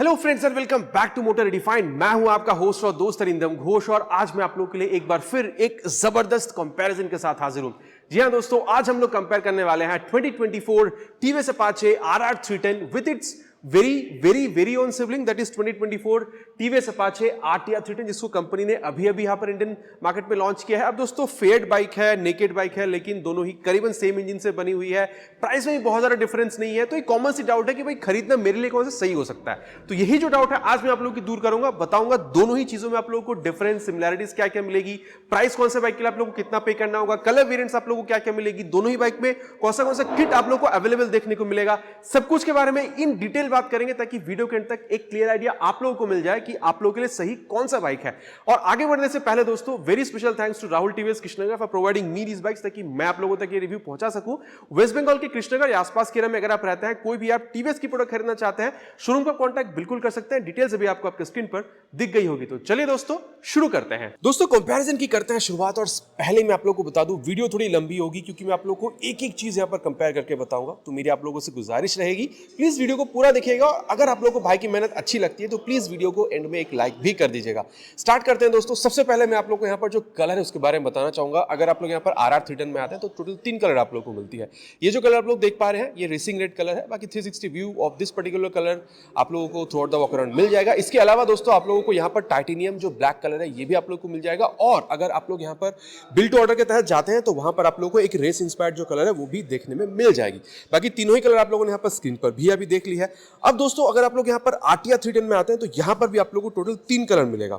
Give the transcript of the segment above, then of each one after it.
Hello friends and welcome back to Motor Redefined. मैं हूं आपका होस्ट और दोस्त अरिंदम घोष और आज मैं आप लोगों के लिए एक बार फिर एक जबरदस्त कंपैरिजन के साथ हाजिर हूं। जी हां दोस्तों, आज हम लोग कंपेयर करने वाले हैं 2024 TVS Apache RR 310 with its very own sibling that is 2024 TVS Apache RTR 310, जिसको कंपनी ने अभी यहां पर इंडियन मार्केट में लॉन्च किया है। अब दोस्तों फेयर्ड बाइक है, नेकेड बाइक है, लेकिन दोनों ही करीबन सेम इंजन से बनी हुई है। प्राइस में भी बहुत ज्यादा डिफरेंस नहीं है, तो एक कॉमन सी डाउट है कि भाई खरीदना मेरे लिए कौन सा सही हो सकता है। तो यही जो डाउट है आज मैं आप लोगों की दूर करूंगा, बताऊंगा दोनों ही चीजों में आप लोगों को डिफरेंस, सिमिलैरिटीज क्या क्या मिलेगी, प्राइस कौन से बाइक के लिए आप लोगों को कितना पे करना होगा, कलर वेरिएंट्स आप लोगों को क्या क्या मिलेगी, दोनों ही बाइक में कौन सा किट आप लोगों को अवेलेबल देखने को मिलेगा, सब कुछ के बारे में इन डिटेल बात करेंगे ताकि वीडियो के अंत तक एक क्लियर आइडिया आप लोगों को मिल जाए कि आप लोगों के लिए सही कौन सा बाइक है। और आगे बढ़ने से पहले दोस्तों very special thanks to Rahul TVS Krishnanagar for providing me these bikes, ताकि मैं आप लोगों तक ये रिव्यू पहुंचा सकूं। वेस्ट बंगाल के कृष्णनगर या आसपास के एरिया में अगर आप रहते हैं, कोई भी आप टीवीएस की प्रोडक्ट खरीदना चाहते हैं, शोरूम का कांटेक्ट बिल्कुल कर सकते हैं। डिटेल्स अभी आपको आपके स्क्रीन पर दिख गई होगी। तो चलिए दोस्तों शुरू करते हैं। दोस्तों कंपैरिजन की करते हैं शुरुआत, और पहले मैं आप लोगों को बता दूं वीडियो थोड़ी लंबी होगी क्योंकि मैं आप लोगों को एक एक चीज यहां पर कंपेयर करके बताऊंगा। तो मेरी आप लोगों से गुजारिश रहेगी, प्लीज वीडियो को पूरा देखिएगा। अगर आप लोगों को भाई की मेहनत अच्छी लगती है तो प्लीज वीडियो को एंड में एक लाइक भी कर दीजिएगा। स्टार्ट करते हैं दोस्तों। सबसे पहले मैं आप लोगों को यहाँ पर जो कलर है उसके बारे में बताना चाहूंगा। अगर आप लोग यहाँ पर RR 310 में आते हैं तो टोटल 3 कलर आप लोगों को मिलती है। ये जो कलर आप लोग देख पा रहे हैं ये रेसिंग रेड कलर है। बाकी 360 view of this particular colour आप लोगों को throughout the walk around मिल जाएगा। इसके अलावा दोस्तों आप लोगों को यहाँ पर टाइटेनियम जो ब्लैक कलर है ये भी आप लोग को मिल जाएगा। और अगर आप लोग यहाँ पर बिल्ट ऑर्डर के तहत जाते हैं तो वहां पर आप लोगों को एक रेस इंस्पायर्ड जो कलर है वो भी देखने में मिल जाएगी। बाकी तीनों ही कलर आप लोगों ने यहाँ पर स्क्रीन पर भी अभी देख ली है। अब दोस्तों अगर आप लोग यहाँ पर RTR 310 में आते हैं तो यहाँ पर भी आप लोगों को टोटल 3 कलर मिलेगा।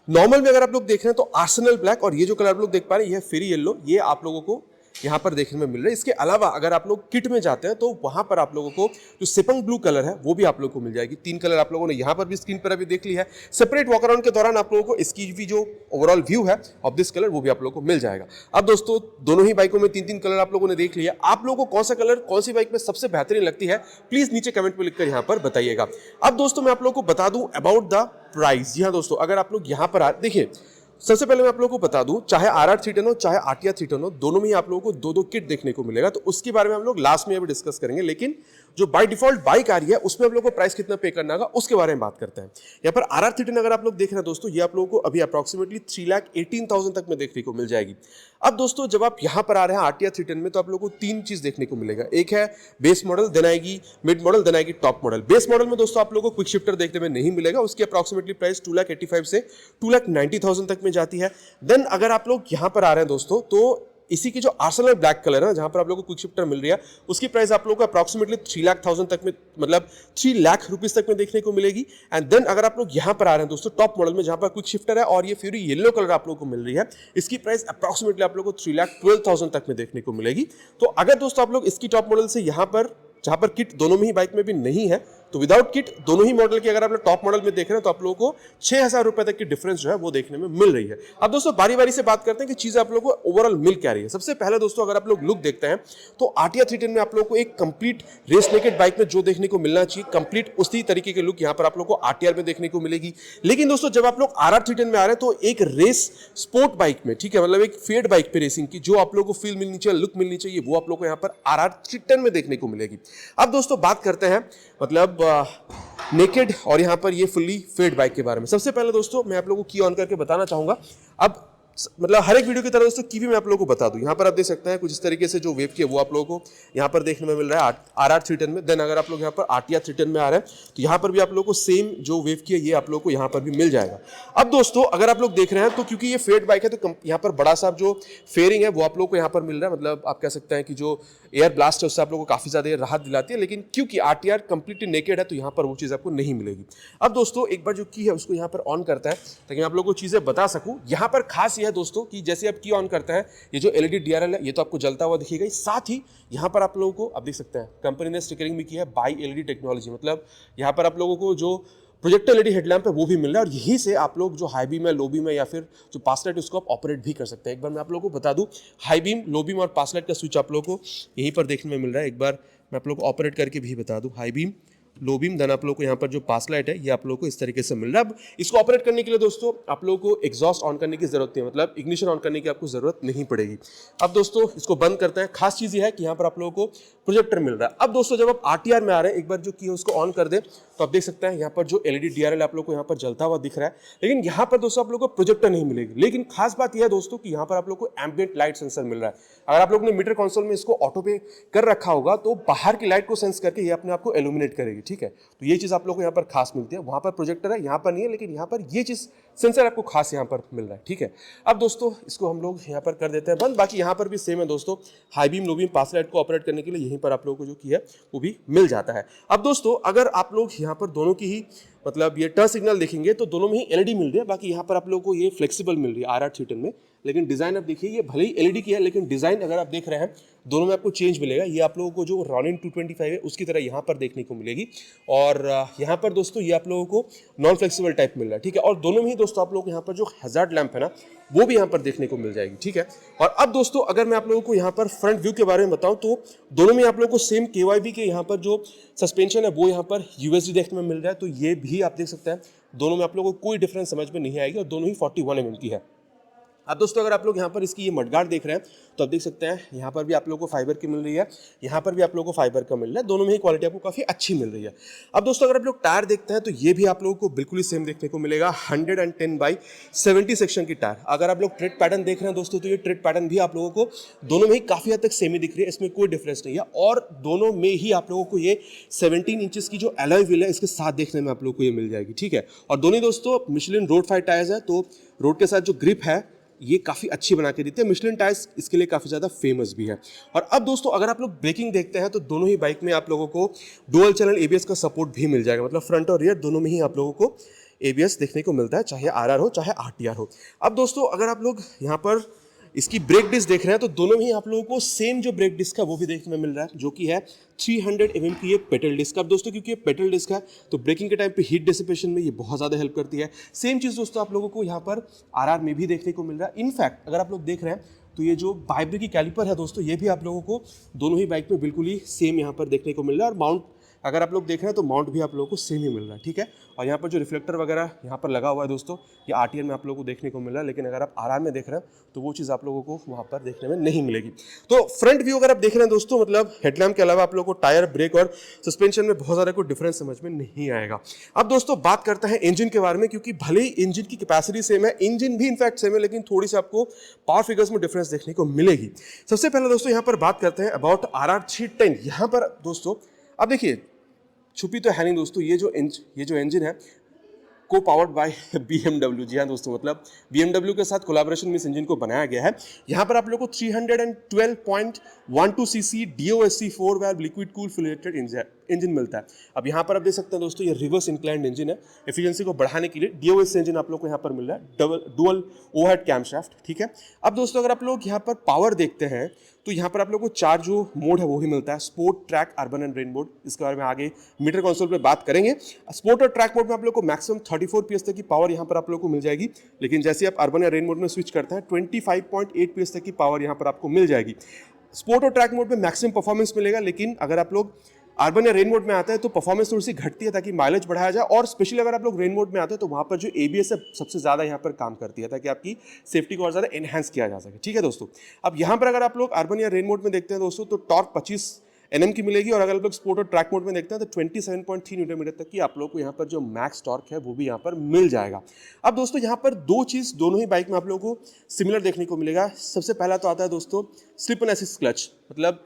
नॉर्मल में अगर आप लोग देख रहे हैं तो आर्सेनल ब्लैक, और ये जो कलर आप लोग देख पा रहे हैं ये फेरी येलो, ये आप लोगों को यहाँ पर देखने में मिल रहा है। इसके अलावा अगर आप लोग किट में जाते हैं तो वहां पर आप लोगों को जो सिपंग ब्लू कलर है वो भी आप लोगों को मिल जाएगी। 3 कलर आप लोगों ने यहाँ पर भी स्क्रीन पर अभी देख ली है। सेपरेट वॉक अराउंड के दौरान आप लोगों को इसकी भी जो ओवरऑल व्यू है ऑफ दिस कलर वो भी आप लोगों को मिल जाएगा। अब दोस्तों दोनों ही बाइकों में 3-3 कलर आप लोगों ने देख लिया। आप लोगों को कौन सा कलर कौन सी बाइक में सबसे बेहतरीन लगती है प्लीज नीचे कमेंट में लिखकर यहाँ पर बताइएगा। अब दोस्तों मैं आप लोगों को बता दूं अबाउट द प्राइस। जी हाँ दोस्तों, अगर आप लोग यहाँ पर देखिए, सबसे पहले मैं आप लोगों को बता दूं चाहे RR 310 हो चाहे RTR 310 हो, दोनों में ही आप लोगों को 2-2 किट देखने को मिलेगा। तो उसके बारे में हम लोग लास्ट में अभी डिस्कस करेंगे, लेकिन जो बाय डिफॉल्ट बाइक आ रही है उसमें आप लोगों को प्राइस कितना पे करना होगा उसके बारे में बात करते हैं। यहाँ पर RR 310 अगर आप लोग देख रहे हैं दोस्तों, ये आप लोगों को अभी अप्रॉक्सीमेटली 3,18,000 तक में देखने को मिल जाएगी। अब दोस्तों जब आप यहाँ पर आ रहे हैं RTR 310 में तो आप लोगों को 3 चीज देखने को मिलेगा। एक है बेस मॉडल, देन आएगी मिड मॉडल, देन आएगी टॉप मॉडल। बेस मॉडल में दोस्तों आप लोगों को क्विक शिफ्टर देखने में नहीं मिलेगा, उसकी अप्रॉक्सीमेटली प्राइस 2,85,000 से 2,90,000 तक में जाती है। देन अगर आप लोग यहाँ पर आ रहे हैं दोस्तों तो इसी की जो आर्सेनल ब्लैक कलर है जहां पर आप लोगों को क्विक शिफ्टर मिल रही है उसकी प्राइस आप लोगों को अप्रॉक्सीमेटली 3,00,000 तक में, मतलब 3 लाख रुपीस तक में देखने को मिलेगी। एंड देन अगर आप लोग यहां पर आ रहे हैं दोस्तों टॉप मॉडल में जहां पर क्विक शिफ्टर है और ये फ्यूरी येलो कलर आप लोगों को मिल रही है, इसकी प्राइस अप्रॉक्सीमेटली आप लोगों को 3,12,000 तक में देखने को मिलेगी। तो अगर दोस्तों आप लोग इसकी टॉप मॉडल से यहां पर जहां पर किट दोनों में ही बाइक में भी नहीं है तो विदाउट किट दोनों ही मॉडल की अगर आप लोग टॉप मॉडल में देख रहे हैं तो आप लोगों को 6,000 रुपए तक की डिफरेंस जो है वो देखने में मिल रही है। अब दोस्तों बारी बारी से बात करते हैं कि चीजें आप लोगों को ओवरऑल मिल क्या रही है। सबसे पहले दोस्तों अगर आप लोग लुक देखते हैं तो RTR 310 में आप लोगों को एक कंप्लीट रेस नेकेड बाइक में जो देखने को मिलना चाहिए कंप्लीट उसी तरीके के लुक यहाँ पर आप लोगों को RTR में देखने को मिलेगी। लेकिन दोस्तों जब आप लोग RR 310 में आ रहे हैं तो एक रेस स्पोर्ट बाइक में, ठीक है, मतलब एक फेड बाइक पे रेसिंग की जो आप लोगों को फील मिलनी चाहिए, लुक मिलनी चाहिए, वो आप लोगों को यहाँ पर RR 310 में देखने को मिलेगी। अब दोस्तों बात करते हैं मतलब नेकेड और यहाँ पर ये फुल्ली फेड बाइक के बारे में। सबसे पहले दोस्तों मैं आप लोगों को की ऑन करके बताना चाहूंगा। अब मतलब हर एक वीडियो की तरह दोस्तों की भी मैं आप लोगों को बता दूं। यहाँ पर आप देख सकते हैं कुछ इस तरीके से जो वेव की है वो आप लोगों को यहाँ पर देखने में मिल रहा है RR 310 में। देन अगर आप लोग यहाँ पर RTR 310 में आ रहे हैं तो यहाँ पर भी आप लोगों को सेम जो वेव की है ये आप लोगों को यहाँ पर भी मिल जाएगा। अब दोस्तों अगर आप लोग देख रहे हैं तो क्योंकि ये फेड बाइक है तो यहाँ पर बड़ा सा जो फेयरिंग है वो आप लोगों को यहाँ पर मिल रहा है, मतलब आप कह सकते हैं कि जो एयर ब्लास्ट है उससे आप लोगों को काफी ज्यादा राहत दिलाती है। लेकिन क्योंकि RTR कंप्लीटली नेकेड है तो यहाँ पर वो चीज आपको नहीं मिलेगी। अब दोस्तों एक बार जो की है उसको यहाँ पर ऑन करता है ताकि मैं आप लोगों को चीजें बता सकूं। यहाँ पर खास ये है दोस्तों कि जैसे आप की ऑन करते हैं ये जो LED DRL है ये तो आपको जलता हुआ दिखेगा। साथ ही यहाँ पर आप लोगों को आप देख सकते हैं कंपनी ने स्टिकरिंग भी की है बाई LED टेक्नोलॉजी, मतलब यहाँ पर आप लोगों को जो प्रोजेक्टर LED हेडलैम्प है वो भी मिल रहा है और यहीं से आप लोग जो हाई बीम है, लो बीम है या फिर जो पास लाइट उसको आप ऑपरेट भी कर सकते हैं। एक बार मैं आप लोगों को बता दूं हाई बीम, लो बीम और पास लाइट का स्विच आप लोगों को यहीं पर देखने में मिल रहा है। एक बार मैं आप लोगों को ऑपरेट करके भी बता दूं high beam low beam, then आप लोग को यहाँ पर जो पास लाइट है ये आप लोग को इस तरीके से मिल रहा है। अब इसको ऑपरेट करने के लिए दोस्तों आप लोगों को एग्जॉस्ट ऑन करने की जरूरत नहीं है, मतलब इग्निशन ऑन करने की आपको जरूरत नहीं पड़ेगी। अब दोस्तों इसको बंद करते हैं। खास चीज ये है कि यहाँ पर आप लोगों को प्रोजेक्टर मिल रहा है। अब दोस्तों जब आप आरटीआर में आ रहे हैं, एक बार जो की है उसको ऑन कर दे तो आप देख सकते हैं यहाँ पर जो एलईडी डीआरएल आप लोग को यहाँ पर जलता हुआ दिख रहा है, लेकिन यहाँ पर दोस्तों आप लोग को प्रोजेक्टर नहीं मिलेगी। लेकिन खास बात यह है दोस्तों कि यहाँ पर आप लोग को एम्बिएंट लाइट सेंसर मिल रहा है। अगर आप लोग ने मीटर कंसोल में इसको ऑटो पे कर रखा होगा तो बाहर की लाइट को सेंस करके ये अपने आप को इल्यूमिनेट करेगी, ठीक है। तो ये चीज आप लोग को यहाँ पर खास मिलती है। वहां पर प्रोजेक्टर है, यहाँ पर नहीं है, लेकिन यहाँ पर ये चीज सेंसर आपको खास यहाँ पर मिल रहा है, ठीक है। अब दोस्तों इसको हम लोग यहाँ पर कर देते हैं बंद। बाकी यहाँ पर भी सेम है दोस्तों, हाई बीम लो बीम पास लाइट को ऑपरेट करने के लिए यहीं पर आप लोगों को जो की है वो भी मिल जाता है। अब दोस्तों अगर आप लोग यहाँ पर दोनों की ही मतलब ये टच सिग्नल देखेंगे तो दोनों में ही एलईडी मिल रही है। बाकी यहाँ पर आप लोगों को ये फ्लेक्सिबल मिल रही है आरआर 310 में, लेकिन डिजाइन आप देखिए ये भले ही एलईडी की है, लेकिन डिजाइन अगर आप देख रहे हैं दोनों में आपको चेंज मिलेगा। ये आप लोगों को जो रॉनिन 225 है उसकी तरह यहाँ पर देखने को मिलेगी, और यहाँ पर दोस्तों ये आप लोगों को नॉन फ्लेक्सिबल टाइप मिल रहा है, ठीक है। और दोनों में ही दोस्तों आप लोग यहाँ पर जो हैजार्ड लैंप है ना वो भी यहाँ पर देखने को मिल जाएगी, ठीक है। और अब दोस्तों अगर मैं आप लोगों को यहाँ पर फ्रंट व्यू के बारे में बताऊं तो दोनों में आप लोगों को सेम KYB के यहाँ पर जो सस्पेंशन है वो यहाँ पर यूएसडी देखने में मिल रहा है। तो ये भी आप देख सकते हैं दोनों में आप लोगों को कोई डिफरेंस समझ में नहीं आएगी, और दोनों ही 41 mm की है। अब दोस्तों अगर आप लोग यहाँ पर इसकी ये मडगार्ड देख रहे हैं तो आप देख सकते हैं यहाँ पर भी आप लोगों को फाइबर की मिल रही है, यहाँ पर भी आप लोगों को फाइबर का मिल रहा है। दोनों में ही क्वालिटी आपको काफी अच्छी मिल रही है। अब दोस्तों अगर आप लोग टायर देखते हैं तो ये भी आप लोगों को बिल्कुल ही सेम देखने को मिलेगा, 110/70 सेक्शन की टायर। अगर आप लोग ट्रेड पैटर्न देख रहे हैं दोस्तों तो ये ट्रेड पैटर्न भी आप लोगों को दोनों में ही काफी हद तक सेम ही दिख रही है, इसमें कोई डिफरेंस नहीं है। और दोनों में ही आप लोगों को ये 17 इंचेस की जो अलॉय व्हील है इसके साथ देखने में आप लोग को ये मिल जाएगी, ठीक है। और दोनों दोस्तों मिशेलिन रोड 5 टायर्स है, तो रोड के साथ जो ग्रिप है ये काफ़ी अच्छी बना के देते हैं। मिशेलिन टायर्स इसके लिए काफ़ी ज़्यादा फेमस भी है। और अब दोस्तों अगर आप लोग ब्रेकिंग देखते हैं तो दोनों ही बाइक में आप लोगों को डुअल चैनल ABS का सपोर्ट भी मिल जाएगा, मतलब फ्रंट और रियर दोनों में ही आप लोगों को ABS देखने को मिलता है, चाहे RR हो चाहे RTR हो। अब दोस्तों अगर आप लोग यहाँ पर इसकी ब्रेक डिस्क देख रहे हैं तो दोनों में ही आप लोगों को सेम जो ब्रेक डिस्क है वो भी देखने में मिल रहा है, जो कि है 300 mm की ये पेडल डिस्क। अब दोस्तों क्योंकि ये पेडल डिस्क है तो ब्रेकिंग के टाइम पे हीट डिसिपेशन में ये बहुत ज़्यादा हेल्प करती है। सेम चीज़ दोस्तों आप लोगों को यहाँ पर RR में भी देखने को मिल रहा है। इनफैक्ट अगर आप लोग देख रहे हैं तो ये जो वाइब्रे की कैलिपर है दोस्तों ये भी आप लोगों को दोनों ही बाइक में बिल्कुल ही सेम यहाँ पर देखने को मिल रहा है। और माउंट अगर आप लोग देख रहे हैं तो माउंट भी आप लोगों को सेम ही मिल रहा है, ठीक है। और यहाँ पर जो रिफ्लेक्टर वगैरह यहाँ पर लगा हुआ है दोस्तों ये RTR में आप लोगों को देखने को मिल रहा है, लेकिन अगर आप RR में देख रहे हैं तो वो चीज़ आप लोगों को वहाँ पर देखने में नहीं मिलेगी। तो फ्रंट व्यू अगर आप देख रहे हैं दोस्तों, मतलब हेडलैम्प के अलावा आप लोगों को टायर, ब्रेक और सस्पेंशन में बहुत ज़्यादा कोई डिफरेंस समझ में नहीं आएगा। अब दोस्तों बात करते हैं इंजन के बारे में, क्योंकि भले ही इंजन की कैपेसिटी सेम है, इंजन भी इनफैक्ट सेम है, लेकिन थोड़ी सी आपको पावर फिगर्स में डिफरेंस देखने को मिलेगी। सबसे पहले दोस्तों यहाँ पर बात करते हैं अबाउट RR 310। यहाँ पर दोस्तों अब देखिए छुपी तो है नहीं दोस्तों, ये जो इंजन है को पावर्ड बाय BMW। जी हाँ दोस्तों, मतलब BMW के साथ कोलैबोरेशन में इस इंजन को बनाया गया है। यहाँ पर आप लोगों को 312.12 cc DOSC4 valve liquid cool filleted engine मिलता है। अब यहाँ पर आप देख सकते हैं दोस्तों ये रिवर्स इंक्लाइंड इंजन है। एफिशिएंसी को बढ़ाने के लिए DOSC इंजन आप लोग को यहाँ पर मिल रहा है, डुअल ओवरहेड कैमशाफ्ट, ठीक है। अब दोस्तों अगर आप लोग यहाँ पर पावर देखते हैं तो यहाँ पर आप लोगों को 4 जो मोड है वो ही मिलता है, sport, track, urban and rain mode. इसके बारे में आगे मीटर कंसोल पे बात करेंगे। स्पोर्ट और ट्रैक मोड में आप लोग को मैक्सिमम 34 PS तक की पावर यहाँ पर आप लोग को मिल जाएगी, लेकिन जैसे आप अर्बन या रेन मोड में स्विच करते हैं 25.8 PS तक की पावर यहाँ पर आपको मिल जाएगी। स्पोर्ट और ट्रैक मोड में मैक्सिमम परफॉर्मेंस मिलेगा, लेकिन अगर आप लोग अर्बन या रेन मोड में आता है तो परफॉर्मेंस थोड़ी सी घटती है ताकि माइलेज बढ़ाया जाए। और स्पेशली अगर आप लोग रेन मोड में आते हैं तो वहाँ पर जो ABS है सबसे ज़्यादा यहाँ पर काम करती है ताकि आपकी सेफ्टी को और ज़्यादा एनहांस किया जा सके, ठीक है दोस्तों। अब यहाँ पर अगर आप लोग अर्बन या रेन मोड में देखते हैं दोस्तों तो टॉर्क 25 Nm की मिलेगी, और अगर आप लोग स्पोर्ट और ट्रैक मोड में देखते हैं तो 27.3 Nm तक की आप लोग को यहाँ पर जो मैक्स टॉर्क है वो भी यहाँ पर मिल जाएगा। अब दोस्तों यहाँ पर दो चीज़ दोनों ही बाइक में आप लोगों को सिमिलर देखने को मिलेगा। सबसे पहला तो आता है दोस्तों स्लिप एंड असिस्ट क्लच, मतलब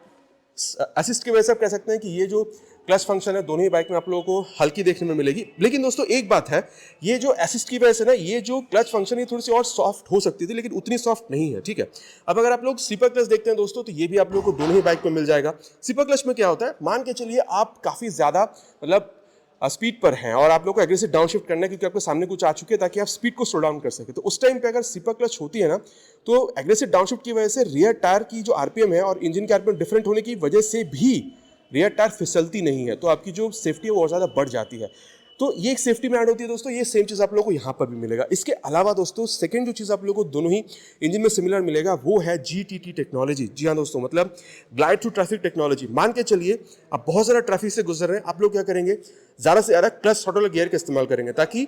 असिस्ट की वजह से आप कह सकते हैं कि ये जो क्लच फंक्शन है दोनों ही बाइक में आप लोगों को हल्की देखने में मिलेगी। लेकिन दोस्तों एक बात है, ये जो असिस्ट की वजह से ना ये जो क्लच फंक्शन है थोड़ी सी और सॉफ्ट हो सकती थी, लेकिन उतनी सॉफ्ट नहीं है, ठीक है। अब अगर आप लोग स्लीपर क्लच देखते हैं दोस्तों तो ये भी आप लोगों को दोनों ही बाइक में मिल जाएगा। स्लीपर क्लच में क्या होता है, मान के चलिए आप काफ़ी ज़्यादा मतलब स्पीड पर हैं और आप लोग को एग्रेसिव डाउन शिफ्ट करना है क्योंकि आपके सामने कुछ आ चुके हैं ताकि आप स्पीड को स्लो डाउन कर सके, तो उस टाइम पे अगर स्लीपर क्लच होती है ना तो एग्रेसिव डाउन शिफ्ट की वजह से रियर टायर की जो RPM है और इंजन के RPM डिफरेंट होने की वजह से भी रियर टायर फिसलती नहीं है, तो आपकी जो सेफ्टी है वो और ज़्यादा बढ़ जाती है। तो ये एक सेफ्टी में ऐड होती है दोस्तों, ये सेम चीज़ आप लोगों को यहाँ पर भी मिलेगा। इसके अलावा दोस्तों सेकंड जो चीज़ आप लोगों को दोनों ही इंजन में सिमिलर मिलेगा वो है GTT टेक्नोलॉजी। जी हाँ दोस्तों, मतलब ग्लाइड थ्रू ट्रैफिक टेक्नोलॉजी। मान के चलिए आप बहुत ज़्यादा ट्रैफिक से गुजर रहे हैं, आप लोग क्या करेंगे, ज़्यादा से ज़्यादा क्लच थ्रॉटल गियर का इस्तेमाल करेंगे ताकि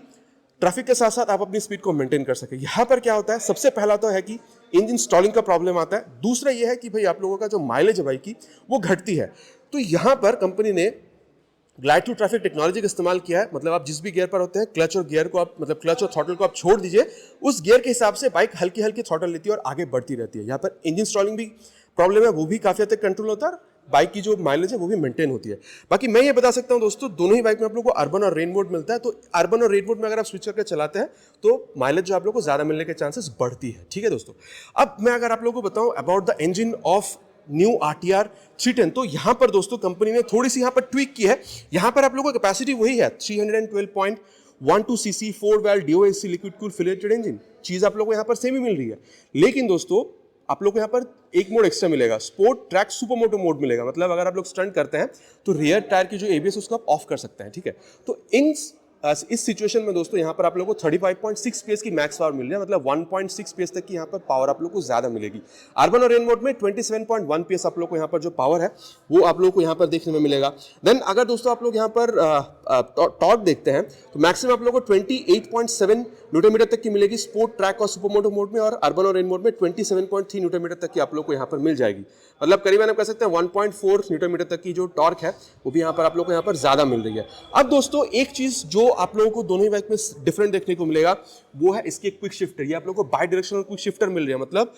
ट्रैफिक के साथ साथ आप अपनी स्पीड को मेंटेन कर सके। यहाँ पर क्या होता है, सबसे पहला तो है कि इंजन स्टॉलिंग का प्रॉब्लम आता है। दूसरा ये है कि भाई आप लोगों का जो माइलेज है बाइक की वो घटती है। तो यहाँ पर कंपनी ने ग्लाइड टू ट्रैफिक टेक्नोलॉजी का इस्तेमाल किया है। मतलब आप जिस भी गियर पर होते हैं, क्लच और गियर को आप, मतलब क्लच और थ्रॉटल को आप छोड़ दीजिए, उस गियर के हिसाब से बाइक हल्की हल्की थ्रॉटल लेती है और आगे बढ़ती रहती है। यहाँ पर इंजन स्टॉलिंग भी प्रॉब्लम है, वो भी काफी हद तक कंट्रोल होता है, बाइक की जो माइलेज है वो भी मेंटेन होती है। बाकी मैं ये बता सकता हूं दोस्तों, दोनों ही बाइक में आप लोगों को अर्बन और रेन मोड मिलता है। तो अर्बन और रेन मोड में अगर आप स्विच करके चलाते हैं तो माइलेज जो आप लोगों को ज्यादा मिलने के चांसेस बढ़ती है। ठीक है दोस्तों, अब मैं अगर आप लोगों को बताऊं about the engine of new RTR 310, तो यहां पर दोस्तों कंपनी ने थोड़ी सी यहां पर ट्वीक की है। यहां पर आप लोगों की कैपेसिटी वही है 312.12 cc 4 valve DOAC liquid cool filleted engine, चीज आप लोगों को यहां पर सेम ही मिल रही है। लेकिन दोस्तों आप लोग को यहाँ पर एक मोड एक्स्ट्रा मिलेगा, स्पोर्ट ट्रैक सुपरमोटो मोड मिलेगा। मतलब अगर आप लोग स्टंट करते हैं तो रियर टायर की जो ABS उसको आप ऑफ कर सकते हैं। ठीक है, तो इस सिचुएशन में दोस्तों यहाँ पर आप लोगों को 35.6 PS की मैक्स पावर मिल रही है। मतलब 1.6 PS तक की यहाँ पर पावर आप लोग को ज्यादा मिलेगी। अर्बन और रेन मोड में 27.1 PS आप लोग को यहाँ पर जो पावर है वो आप लोग को यहाँ पर देखने में मिलेगा। देन अगर दोस्तों आप लोग यहाँ पर टॉर्क देखते हैं तो मैक्सिमम आप लोग को 28.7 न्यूटन मीटर तक की मिलेगी स्पोर्ट ट्रैक और सुपरमोटो मोड में, और अर्बन और रेन मोड में 27.3 न्यूटन मीटर तक की आप लोग को यहाँ पर मिल जाएगी। मतलब करीबन आप कह सकते हैं 1.4 न्यूटन मीटर तक की जो टॉर्क है वो भी यहाँ पर आप लोग को यहाँ पर ज्यादा मिल रही है। अब दोस्तों एक चीज जो आप लोगों को दोनों ही बाइक में डिफरेंट देखने को मिलेगा वो है इसकी क्विक शिफ्टर। ये आप लोगों को बाई डायरेक्शनल क्विक शिफ्टर मिल रही है। मतलब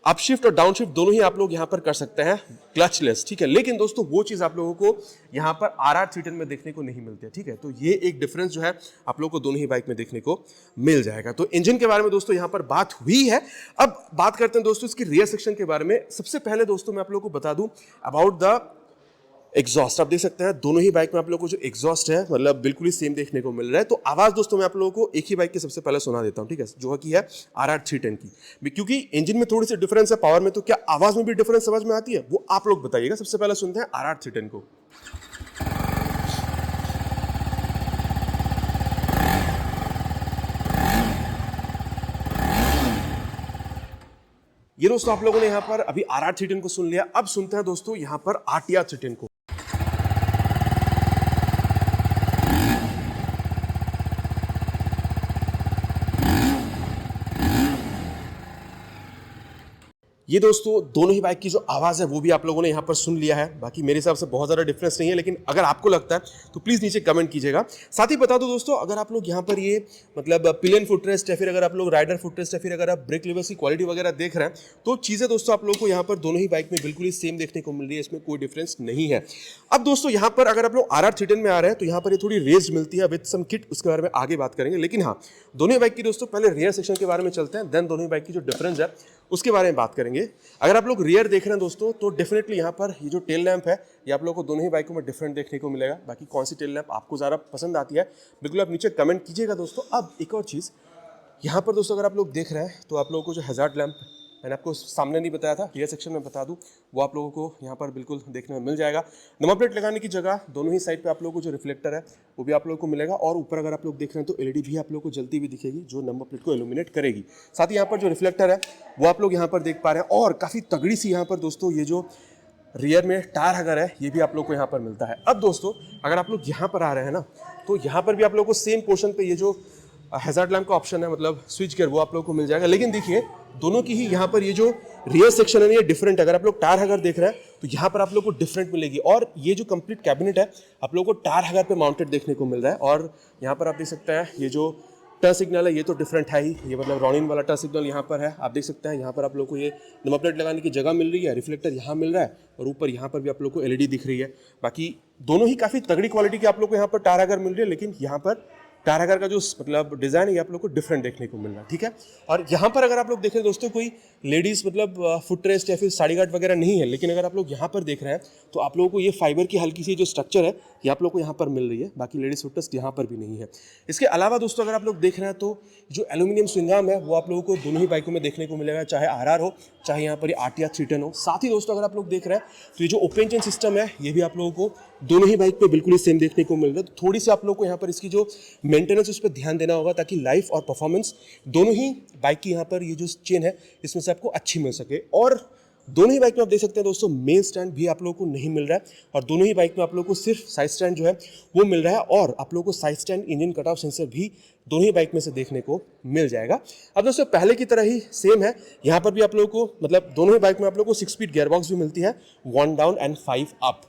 अप शिफ्ट और डाउन शिफ्ट दोनों ही आप लोग यहां पर कर सकते हैं क्लचलेस। ठीक है, लेकिन दोस्तों वो चीज आप लोगों को यहां पर RR 310 में देखने को नहीं मिलती है। ठीक है, तो ये एक डिफरेंस जो है आप लोगों को दोनों ही बाइक में देखने को मिल जाएगा। तो इंजन के बारे में दोस्तों यहां पर बात हुई है। अब बात करते हैं दोस्तों इसकी रियर सेक्शन के बारे में। सबसे पहले दोस्तों मैं आप लोगों को बता दूं अबाउट द एग्जॉस्ट। आप देख सकते हैं दोनों ही बाइक में आप लोगों को जो एग्जॉस्ट है मतलब बिल्कुल ही सेम देखने को मिल रहा है। तो आवाज दोस्तों मैं आप लोगों को एक ही बाइक की सबसे पहले सुना देता हूं, ठीक है, जो कि है RR 310 की। क्योंकि इंजन में थोड़ी सी डिफरेंस है पावर में, तो क्या आवाज में भी डिफरेंस समझ में आती है वो आप लोग बताइएगा। सबसे पहले सुनते हैं RR 310 को। ये दोस्तों आप लोगों ने यहां पर अभी RR 310 को सुन लिया। अब सुनते हैं दोस्तों यहां पर RTR 310 को। ये दोस्तों दोनों ही बाइक की जो आवाज़ है वो भी आप लोगों ने यहाँ पर सुन लिया है। बाकी मेरे हिसाब से बहुत ज़्यादा डिफरेंस नहीं है, लेकिन अगर आपको लगता है तो प्लीज़ नीचे कमेंट कीजिएगा। साथ ही बता दो दोस्तों, अगर आप लोग यहाँ पर ये मतलब पिलियन फुटरेस्ट या फिर अगर आप लोग राइडर फुटरेस्ट या फिर अगर आप ब्रेक लेवर्स की क्वालिटी वगैरह देख रहे हैं तो चीज़ें दोस्तों आप लोगों को यहाँ पर दोनों ही बाइक में बिल्कुल ही सेम देखने को मिल रही है, इसमें कोई डिफरेंस नहीं है। अब दोस्तों यहाँ पर अगर आप लोग RR 310 में आ रहे हैं तो यहाँ पर ये थोड़ी रेस्ड मिलती है विद सम किट, उसके बारे में आगे बात करेंगे। लेकिन हाँ, दोनों ही बाइक की दोस्तों पहले रियर सेक्शन के बारे में चलते हैं, देन दोनों ही बाइक की जो डिफरेंस है उसके बारे में बात करेंगे। अगर आप लोग रियर देख रहे हैं दोस्तों तो डेफिनेटली यहाँ पर ये जो टेल लैंप है ये आप लोगों को दोनों ही बाइकों में डिफरेंट देखने को मिलेगा। बाकी कौन सी टेल लैंप आपको ज़्यादा पसंद आती है बिल्कुल आप नीचे कमेंट कीजिएगा दोस्तों। अब एक और चीज़ यहाँ पर दोस्तों अगर आप लोग देख रहे हैं तो आप लोगों को जो हैजार्ड लैंप मैंने आपको सामने नहीं बताया था, रियर सेक्शन में बता दूं, वो आप लोगों को यहाँ पर बिल्कुल देखने में मिल जाएगा। नंबर प्लेट लगाने की जगह दोनों ही साइड पे आप लोगों को जो रिफ्लेक्टर है वो भी आप लोगों को मिलेगा, और ऊपर अगर आप लोग देख रहे हैं तो LED भी आप लोगों को जलती हुई दिखेगी जो नंबर प्लेट को इल्यूमिनेट करेगी। साथ ही यहाँ पर जो रिफ्लेक्टर है वो आप लोग यहाँ पर देख पा रहे हैं, और काफ़ी तगड़ी सी यहाँ पर दोस्तों ये जो रियर में टायर हैगर है ये भी आप लोग को यहाँ पर मिलता है। अब दोस्तों अगर आप लोग यहाँ पर आ रहे हैं ना तो यहाँ पर भी आप लोग को सेम पोर्शन पे ये जो हैजार्ड लैंप का ऑप्शन है मतलब स्विच गियर वो आप लोग को मिल जाएगा। लेकिन देखिए दोनों की ही यहाँ पर ये जो रियर सेक्शन है ये डिफरेंट है। अगर आप लोग टायर हैगर देख रहे हैं तो यहाँ पर आप लोग को डिफरेंट मिलेगी, और ये जो कंप्लीट कैबिनेट है आप लोग को टायर हैगर पे माउंटेड देखने को मिल रहा है। और यहाँ पर आप देख सकते हैं ये जो टर्न सिग्नल है ये तो डिफरेंट है ही, ये मतलब रॉनिन वाला टर्न सिग्नल यहाँ पर है। आप देख सकते हैं यहाँ पर आप लोग को ये नंबर प्लेट लगाने की जगह मिल रही है, रिफ्लेक्टर यहाँ मिल रहा है, और ऊपर यहाँ पर भी आप लोग को LED दिख रही है। बाकी दोनों ही काफ़ी तगड़ी क्वालिटी की आप लोग को यहाँ पर टायर हैगर मिल रही है, लेकिन यहाँ पर टायर हैगर का जो मतलब डिज़ाइन है ये आप लोग को डिफरेंट देखने को मिल रहा है। ठीक है, और यहाँ पर अगर आप लोग देखें दोस्तों कोई लेडीज़ मतलब फुट रेस्ट या फिर साड़ी गार्ड वगैरह नहीं है, लेकिन अगर आप लोग यहाँ पर देख रहे हैं तो आप लोगों को ये फाइबर की हल्की सी जो स्ट्रक्चर है ये आप लोग को यहाँ पर मिल रही है। बाकी लेडीज़ फुट रेस्ट यहाँ पर भी नहीं है। इसके अलावा दोस्तों अगर आप लोग देख रहे हैं तो जो एल्यूमिनियम स्विंग आर्म है वो आप लोगों को दोनों ही बाइकों में देखने को मिलेगा, चाहे RR हो चाहे यहाँ पर RTR 310 हो। साथ ही दोस्तों अगर आप लोग देख रहे हैं तो ये जो ओपन चेन सिस्टम है ये भी आप लोगों को दोनों ही बाइक पे बिल्कुल ही सेम देखने को मिल रहा है। तो थोड़ी सी आप लोग को यहाँ पर इसकी जो मेंटेनेंस उस पर ध्यान देना होगा ताकि लाइफ और परफॉर्मेंस दोनों ही बाइक की यहाँ पर ये जो चेन है इसमें से आपको अच्छी मिल सके। और दोनों ही बाइक में आप देख सकते हैं दोस्तों मेन स्टैंड भी आप लोगों को नहीं मिल रहा है और दोनों ही बाइक में आप लोगों को सिर्फ साइड स्टैंड जो है वो मिल रहा है और आप लोगों को side stand engine cut off sensor भी दोनों ही बाइक में से देखने को मिल जाएगा। अब दोस्तों पहले की तरह ही सेम है, यहाँ पर भी आप लोगों को मतलब दोनों ही बाइक में आप लोगों को 6 स्पीड गियरबॉक्स भी मिलती है, 1 डाउन एंड 5 अप।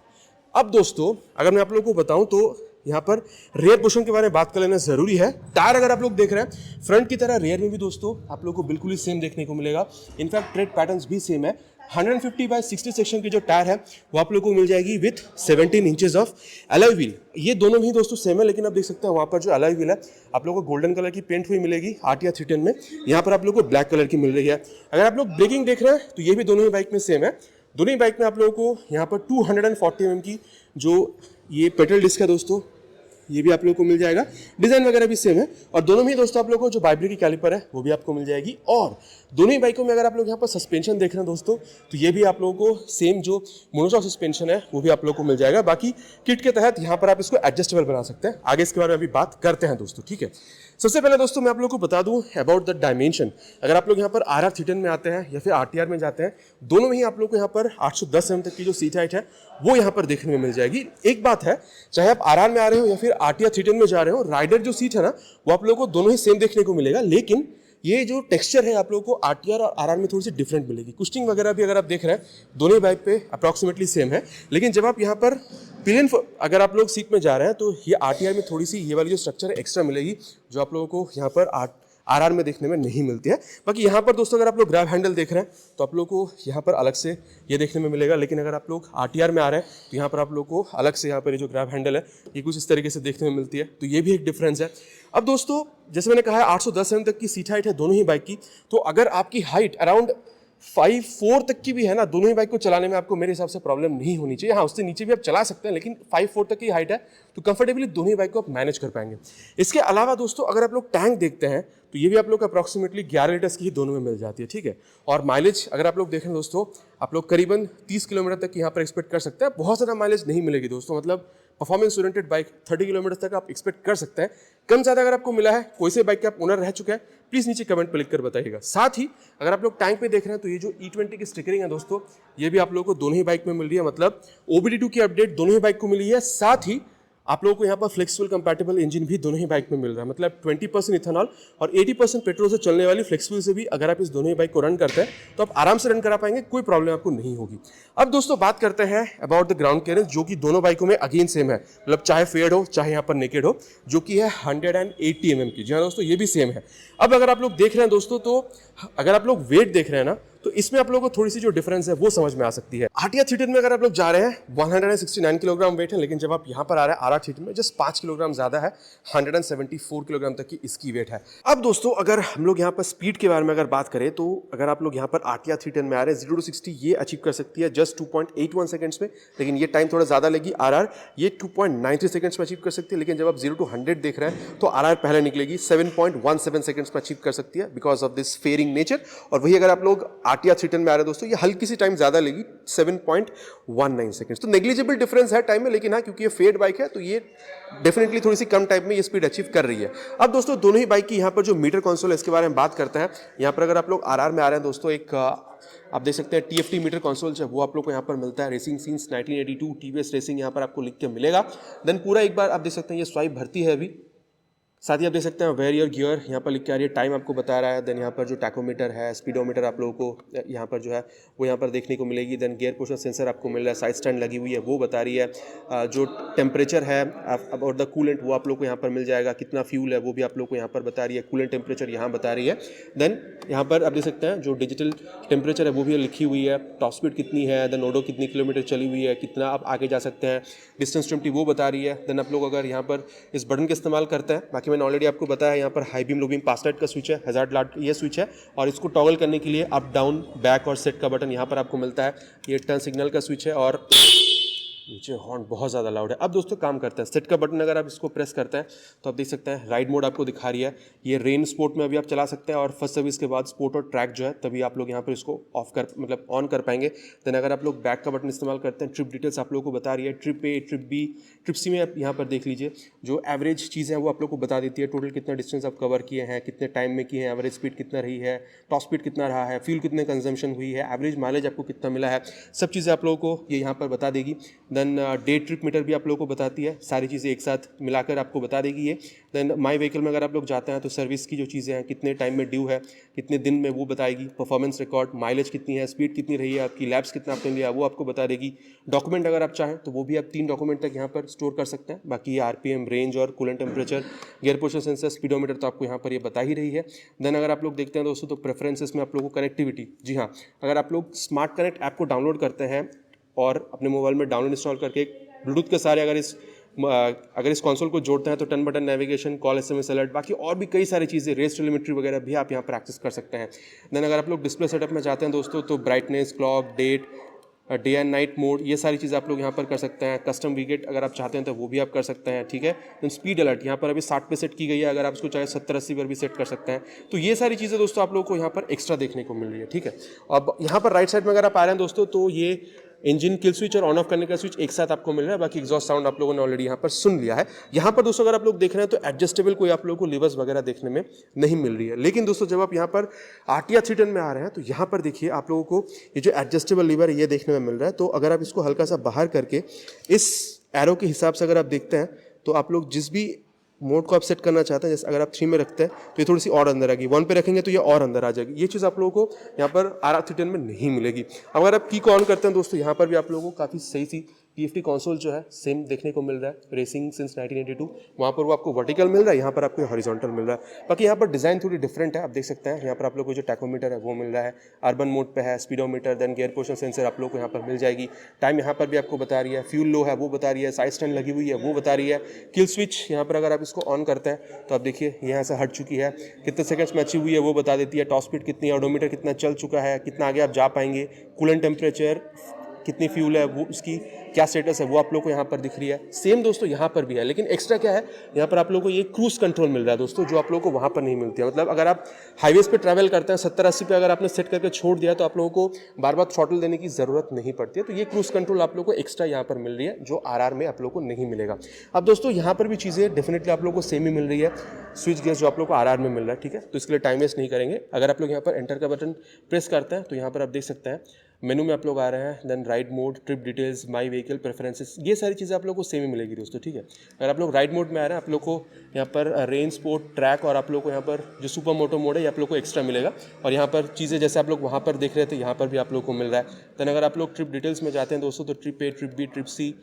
अब दोस्तों अगर मैं आप लोगों को बताऊं तो यहाँ पर रेयर पोर्शन के बारे में बात कर लेना जरूरी है। टायर अगर आप लोग देख रहे हैं फ्रंट की तरह रेयर में भी दोस्तों आप लोगों को बिल्कुल ही सेम देखने को मिलेगा। इनफैक्ट ट्रेड पैटर्न्स भी सेम है। 150/60 सेक्शन की जो टायर है वो आप लोगों को मिल जाएगी with 17 inches of alloy wheel. ये दोनों ही दोस्तों सेम है, लेकिन आप देख सकते हैं वहाँ पर जो अलॉय व्हील है आप लोगों को गोल्डन कलर की पेंट हुई मिलेगी RTR 310 में, यहाँ पर आप लोगों को ब्लैक कलर की मिल रही है। अगर आप लोग ब्रेकिंग देख रहे हैं तो ये भी दोनों ही बाइक में सेम है। दोनों ही बाइक में आप लोगों को यहाँ पर 240 mm की जो ये पेट्रोल डिस्क है दोस्तों ये भी आप लोगों को मिल जाएगा। डिजाइन वगैरह भी सेम है और दोनों में ही दोस्तों आप लोगों को जो वाइब्रेटरी की कैलिपर है वो भी आपको मिल जाएगी। और दोनों ही बाइकों में अगर आप लोग यहाँ पर सस्पेंशन देख रहे हैं दोस्तों तो ये भी आप लोगों को सेम जो मोनोशॉक सस्पेंशन है वो भी आप लोगों को मिल जाएगा। बाकी किट के तहत यहाँ पर आप इसको एडजस्टेबल बना सकते हैं। आगे इसके बारे में अभी बात करते हैं दोस्तों, ठीक है। सबसे पहले दोस्तों मैं आप लोगों को बता दूं अबाउट द डायमेंशन। अगर आप लोग यहाँ पर RR 310 में आते हैं या फिर RTR में जाते हैं, दोनों में ही आप लोग को यहाँ पर 810 mm तक की जो सीट हाइट है वो यहाँ पर देखने में मिल जाएगी। एक बात है, चाहे आप RR में आ रहे हो या फिर RTR 310 में जा रहे हो, राइडर जो सीट है ना वो आप लोगों को दोनों ही सेम देखने को मिलेगा, लेकिन ये जो टेक्सचर है आप लोगों को RTR और RR में थोड़ी सी डिफरेंट मिलेगी। कुशनिंग वगैरह भी अगर आप देख रहे हैं दोनों ही बाइक पे अप्रॉक्सीमेटली सेम है, लेकिन जब आप यहाँ पर पिलियन अगर आप लोग सीट में जा रहे हैं तो ये RTR में थोड़ी सी ये वाली जो स्ट्रक्चर है एक्स्ट्रा मिलेगी जो आप लोगों को यहाँ पर RR में देखने में नहीं मिलती है। बाकी यहाँ पर दोस्तों अगर आप लोग ग्रैब हैंडल देख रहे हैं तो आप लोगों को यहाँ पर अलग से ये देखने में मिलेगा, लेकिन अगर आप लोग RTR में आ रहे हैं तो यहाँ पर आप लोगों को अलग से यहाँ पर ये जो ग्रैब हैंडल है ये कुछ इस तरीके से देखने में मिलती है, तो ये भी एक डिफरेंस है। अब दोस्तों जैसे मैंने कहा है 810 mm तक की सीट हाइट है दोनों ही बाइक की, तो अगर आपकी हाइट अराउंड 5'4" तक की भी है ना, दोनों ही बाइक को चलाने में आपको मेरे हिसाब से प्रॉब्लम नहीं होनी चाहिए। हाँ उससे नीचे भी आप चला सकते हैं, लेकिन 5'4" तक की हाइट है तो कंफर्टेबली दोनों ही बाइक को आप मैनेज कर पाएंगे। इसके अलावा दोस्तों अगर आप लोग टैंक देखते हैं तो ये भी आप लोग को अप्रॉक्सीमेटली 11 लीटर्स की ही दोनों में मिल जाती है, ठीक है। और माइलेज अगर आप लोग देखें दोस्तों आप लोग करीबन 30 किलोमीटर तक यहाँ पर एक्सपेक्ट कर सकते हैं। बहुत ज़्यादा माइलेज नहीं मिलेगी दोस्तों, मतलब परफॉर्मेंस ओरिएंटेड बाइक 30 किलोमीटर तक आप एक्सपेक्ट कर सकते हैं। कम ज़्यादा अगर आपको मिला है, कोई से बाइक के आप ओनर रह चुके हैं, प्लीज़ नीचे कमेंट पर लिख कर बताइएगा। साथ ही अगर आप लोग टैंक पे देख रहे हैं तो ये जो E20 की स्टिकरिंग है दोस्तों ये भी आप लोगों को दोनों ही बाइक में मिल रही है, मतलब OBD2 की अपडेट दोनों ही बाइक को मिली है। साथ ही आप लोगों को यहाँ पर फ्लेक्सिबल कंपैटिबल इंजन भी दोनों ही बाइक में मिल रहा है, मतलब 20% इथेनॉल और 80% पेट्रोल से चलने वाली फ्लेक्सिबल से भी अगर आप इस दोनों ही बाइक को रन करते हैं तो आप आराम से रन करा पाएंगे, कोई प्रॉब्लम आपको नहीं होगी। अब दोस्तों बात करते हैं अबाउट द ग्राउंड क्लियरेंस जो कि दोनों बाइकों में अगेन सेम है, मतलब चाहे फेड हो चाहे यहाँ पर नेकेड हो, जो कि है 180 mm की। जी हाँ दोस्तों ये भी सेम है। अब अगर आप लोग देख रहे हैं दोस्तों तो अगर आप लोग वेट देख रहे हैं ना तो इसमें आप लोगों को थोड़ी सी जो डिफरेंस है वो समझ में आ सकती है। RTR 310 में अगर आप लोग जा रहे हैं 169 किलोग्राम वेट है, लेकिन जब आप यहाँ पर आ रहे हैं RR 310 में जस्ट 5 किलोग्राम ज्यादा है, 174 किलोग्राम तक की इसकी वेट है। अब दोस्तों अगर हम लोग यहाँ पर स्पीड के बारे में अगर बात करें तो अगर आप लोग यहाँ पर RTR 310 में आ रहे हैं 0 to 60 ये अचीव कर सकती है जस्ट 2.81 सेकंड्स में, लेकिन ये टाइम थोड़ा ज्यादा लेगी। RR ये 2.93 सेकंड्स में अचीव कर सकती है, लेकिन जब आप 0 to 100 देख रहे हैं तो RR पहले निकलेगी 7.17 सेकंड्स में अचीव कर सकती है because of this fairing nature. और वही अगर आप लोग RTR 310 में आ रहे हैं दोस्तों ये हल्की सी टाइम ज्यादा लेगी 7.19 सेकंड्स, तो नेग्लिजिबल डिफरेंस है टाइम में, लेकिन हाँ क्योंकि ये फेड बाइक है तो ये डेफिनेटली थोड़ी सी कम टाइम में ये स्पीड अचीव कर रही है। अब दोस्तों दोनों ही बाइक की यहाँ पर जो मीटर कंसोल है इसके बारे में बात करते हैं। यहाँ पर अगर आप लोग RR में आ रहे हैं दोस्तों एक आप देख सकते हैं TFT मीटर कंसोल है वो आप लोग को यहाँ पर मिलता है। रेसिंग सीन्स 1982 TVS रेसिंग यहाँ पर आपको लिख के मिलेगा। देन पूरा एक बार आप देख सकते हैं ये स्वाइप भरती है अभी, साथ ही आप देख सकते हैं वेयर योर गियर यहाँ पर लिख के आ रही है, टाइम आपको बता रहा है। देन यहाँ पर जो टैकोमीटर है, स्पीडोमीटर आप लोगों को यहाँ पर जो है वो यहाँ पर देखने को मिलेगी। देन गियर पोर्शन सेंसर आपको मिल रहा है, साइड स्टैंड लगी हुई है वो बता रही है। जो टेम्परेचर है और द कूलेंट वो आप लोग को यहाँ पर मिल जाएगा, कितना फ्यूल है वो भी आप लोग को यहाँ पर बता रही है, कूलेंट टेम्परेचर यहाँ बता रही है। देन यहाँ पर आप देख सकते हैं जो डिजिटल टेम्परेचर है वो भी लिखी हुई है, टॉप स्पीड कितनी है, देन ओडो कितनी किलोमीटर चली हुई है, कितना आप आगे जा सकते हैं, डिस्टेंस 20 वो बता रही है। देन आप लोग अगर यहाँ पर इस बटन का इस्तेमाल करते हैं, बाकी मैंने ऑलरेडी आपको बताया यहाँ पर हाई बीम लो बीम पास लाइट का स्विच है, हैजार्ड लाइट ये स्विच है, और इसको टॉगल करने के लिए अप डाउन बैक और सेट का बटन यहाँ पर आपको मिलता है। ये टर्न सिग्नल का स्विच है और नीचे हॉर्न बहुत ज़्यादा लाउड है। अब दोस्तों काम करता है, सेट का बटन अगर आप इसको प्रेस करते हैं तो आप देख सकते हैं राइड मोड आपको दिखा रही है। ये रेन स्पोर्ट में अभी आप चला सकते हैं और फर्स्ट सर्विस के बाद स्पोर्ट और ट्रैक जो है तभी आप लोग यहाँ पर इसको ऑफ कर मतलब ऑन कर पाएंगे। देन अगर आप लोग बैक का बटन इस्तेमाल करते हैं, ट्रिप डिटेल्स आप लोग को बता रही है, trip A, trip B, trip C में आप यहाँ पर देख लीजिए जो एवरेज चीज़ है वो आप लोग को बता देती है। टोटल कितना डिस्टेंस आप कवर किए हैं, कितने टाइम में किए हैं, एवरेज स्पीड कितना रही है, टॉप स्पीड कितना रहा है, फ्यूल कितने कंजम्पशन हुई है, एवरेज माइलेज आपको कितना मिला है, सब चीज़ें आप लोगों को ये यहाँ पर बता देगी। देन डे ट्रिप मीटर भी आप लोगों को बताती है, सारी चीज़ें एक साथ मिलाकर आपको बता देगी ये। देन माई व्हीकल में अगर आप लोग जाते हैं तो सर्विस की जो चीज़ें हैं, कितने टाइम में ड्यू है, कितने दिन में, वो बताएगी। परफॉर्मेंस रिकॉर्ड, माइलेज कितनी है, स्पीड कितनी रही है आपकी, लैब्स कितना आपने लिया वो आपको बता देगी। डॉक्यूमेंट अगर आप चाहें तो वो भी आप 3 डॉक्यूमेंट तक यहाँ पर स्टोर कर सकते हैं। बाकी आरपीएम, रेंज और coolant temperature, gear portion sensor, speedometer तो आपको यहाँ पर ये बता ही रही है। देन अगर आप लोग देखते हैं दोस्तों तो प्रेफरेंसेस में आप लोगों को कनेक्टिविटी, जी हाँ, अगर आप लोग स्मार्ट कनेक्ट ऐप को डाउनलोड करते हैं और अपने मोबाइल में डाउनलोड इंस्टॉल करके ब्लूटूथ के सारे अगर इस कंसोल को जोड़ते हैं तो 10 button navigation, call, SMS alert, बाकी और भी कई सारी चीज़ें, रेस टेलीमेट्री वगैरह भी आप यहाँ पर एक्सेस कर सकते हैं। देन अगर आप लोग डिस्प्ले सेटअप में जाते हैं दोस्तों तो brightness, clock, date, day and night mode, ये सारी चीज़ें आप लोग यहाँ पर कर सकते हैं। कस्टम विकेट अगर आप चाहते हैं तो वो भी आप कर सकते हैं, ठीक है। देन स्पीड अलर्ट यहाँ पर अभी 60 पे सेट की गई है, अगर आप इसको चाहे 70-80 पर भी सेट कर सकते हैं। तो ये सारी चीज़ें दोस्तों आप लोग को यहाँ पर एक्स्ट्रा देखने को मिल रही है, ठीक है। अब यहाँ पर राइट साइड में अगर आप आ रहे हैं दोस्तों तो ये इंजन किल स्विच और ऑन ऑफ करने का स्विच एक साथ आपको मिल रहा है। बाकी एग्जॉस्ट साउंड आप लोगों ने ऑलरेडी यहाँ पर सुन लिया है। यहाँ पर दोस्तों अगर आप लोग देख रहे हैं तो एडजस्टेबल कोई आप लोगों को लिवर्स वगैरह देखने में नहीं मिल रही है। लेकिन दोस्तों जब आप यहाँ पर आरटीआर 310 में आ रहे हैं तो यहाँ पर देखिए आप लोगों को ये जो एडजस्टेबल लीवर है ये देखने में मिल रहा है। तो अगर आप इसको हल्का सा बाहर करके इस एरो के हिसाब से अगर आप देखते हैं तो आप लोग जिस भी मोड को आप सेट करना चाहते हैं, जैसे अगर आप 3 में रखते हैं तो ये थोड़ी सी और अंदर आएगी, 1 पे रखेंगे तो ये और अंदर आ जाएगी। ये चीज़ आप लोगों को यहाँ पर आरआर 310 में नहीं मिलेगी। अगर आप की को ऑन करते हैं दोस्तों यहाँ पर भी आप लोगों को काफ़ी सही सी TFT कंसोल जो है सेम देखने को मिल रहा है। रेसिंग सिंस 1982 वहाँ पर वो आपको वर्टिकल मिल रहा है, यहाँ पर आपको हॉरिजॉन्टल मिल रहा है। बाकी यहाँ पर डिज़ाइन थोड़ी डिफरेंट है, आप देख सकते हैं। यहाँ पर आप लोग को जो टैकोमीटर है वो मिल रहा है, अर्बन मोड पे है, speedometer, then gear portion sensor आप लोग को यहाँ पर मिल जाएगी। टाइम यहाँ पर भी आपको बता रही है, फ्यूल लो है वो बता रही है, साइड स्टैंड लगी हुई है वो बता रही है। किल स्विच यहाँ पर अगर आप इसको ऑन करते हैं तो आप देखिए यहाँ से हट चुकी है, कितने सेकंड्स में अचीव हुई है वो बता देती है। टॉप स्पीड कितनी है, ओडोमीटर कितना चल चुका है, कितना आगे आप जा पाएंगे, कूलेंट टेम्परेचर, कितनी फ्यूल है वो, उसकी क्या स्टेटस है वो आप लोग को यहाँ पर दिख रही है। सेम दोस्तों यहाँ पर भी है, लेकिन एक्स्ट्रा क्या है यहाँ पर आप लोगों को ये क्रूज कंट्रोल मिल रहा है दोस्तों, जो आप लोगों को वहाँ पर नहीं मिलती है। मतलब अगर आप हाईवेज पे ट्रैवल करते हैं 70-80 पे अगर आपने सेट करके छोड़ दिया तो आप लोगों को बार बार थ्रॉटल देने की ज़रूरत नहीं पड़ती है। तो ये क्रूज कंट्रोल आप लोगों को एक्स्ट्रा यहाँ पर मिल रही है जो आरआर में आप लोगों को नहीं मिलेगा। अब दोस्तों यहाँ पर भी चीज़ें डेफिनेटली आप लोगों को सेम ही मिल रही है। स्विच गियर्स जो आप लोग को आरआर में मिल रहा है, ठीक है। तो इसके लिए टाइम वेस्ट नहीं करेंगे। अगर आप लोग यहाँ पर एंटर का बटन प्रेस करते हैं तो यहाँ पर आप देख सकते हैं मेनू में आप लोग आ रहे हैं। Then ride mode, trip details, my vehicle preferences, ये सारी चीज़ें आप लोग को सेम ही मिलेगी दोस्तों, ठीक है। अगर आप लोग राइड मोड में आ रहे हैं आप लोग को यहाँ पर रेंज, स्पोर्ट, ट्रैक और आप लोग को यहाँ पर जो सुपर मोटो मोड है ये आप लोग को एक्स्ट्रा मिलेगा। और यहाँ पर चीज़ें जैसे आप लोग वहाँ पर देख रहे थे यहाँ पर भी आप लोग को मिल रहा है। देन अगर आप लोग ट्रिप डिटेल्स में जाते हैं दोस्तों तो trip A, trip B, trip C,